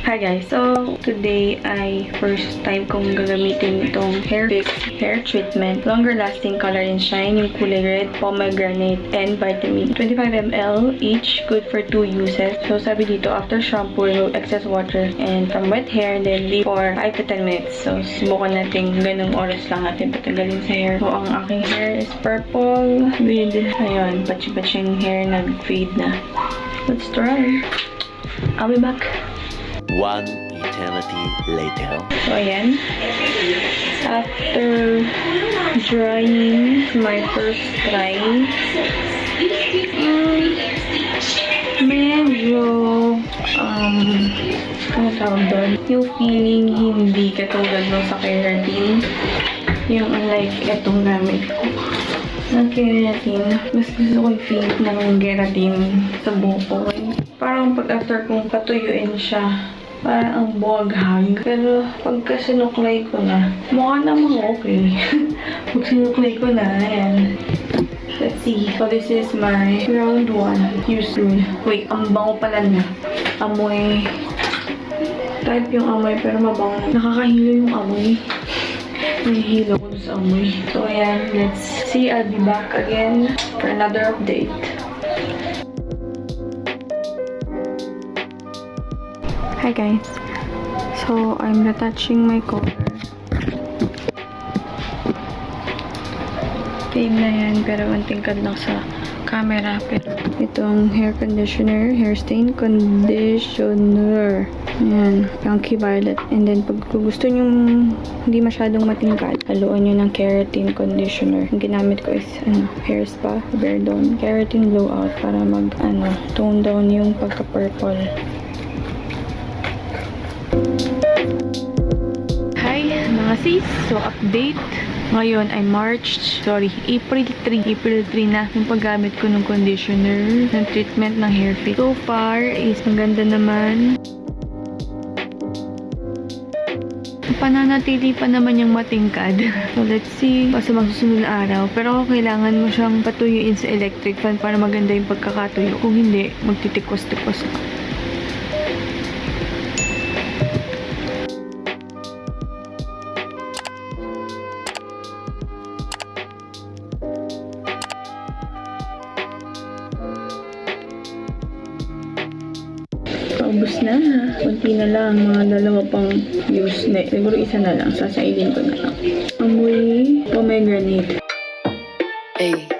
Hi guys! So, today ay first time kong gagamitin itong HAIRFIX hair treatment. Longer lasting color and shine. Yung kulay red, pomegranate, and vitamin. 25 ml each. Good for 2 uses. So, sabi dito, after shampoo, remove excess water and from wet hair, then leave for 5 to 10 minutes. So, subukan natin ganung oras lang natin patagalin sa hair. So, ang aking hair is purple with, ayun, patsi-patsing hair nag-fade na. Let's try. I'll be back. One eternity later. So, ayan. After drying my first try, medyo, ano tawag doon? Yung feeling hindi katulad nung sa keratin. Yung unlike etong gamit ko. Ng keratin, mas gusto ko yung feel ng keratin sa buko. Parang pag after kong patuyuin siya, parang ang buwaghag. Pero pagka sinuklay ko na, mukha namang okay. Pag sinuklay ko na, ayan. Let's see. So this is my round 1. Use rule. Wait, ang bango pala na. Amoy. Type yung amoy pero mabango. Nakakahilo yung amoy. Nahihilo ko sa amoy. So ayan, let's see. I'll be back again for another update. Hi guys, so I'm retouching my color. Fade na yan, pero ang tingkad lang sa camera. Pero itong hair conditioner, hair stain conditioner. Ayan, Funky Violet. And then pag gusto nyo hindi masyadong matingkad, haluan nyo ng keratin conditioner. Ang ginamit ko is hair spa, Verdon, keratin blowout para mag tone down yung pagka-purple. Mga sis, so update. Ngayon ay April 3 na yung paggamit ko ng conditioner, ng treatment ng HAIRFIX. So far is maganda naman. Pananatili pa naman yung matingkad. So let's see sa masusunod na araw. Pero kailangan mo siyang patuyuin sa electric fan para maganda yung pagkakatuyo. Kung hindi, magtitikos-tikos ka. Ubus na. Kunti na lang. Mga dalawa pang use na. Siguro isa na lang. Sasailin ko na lang. Amoy pomegranate. Hey.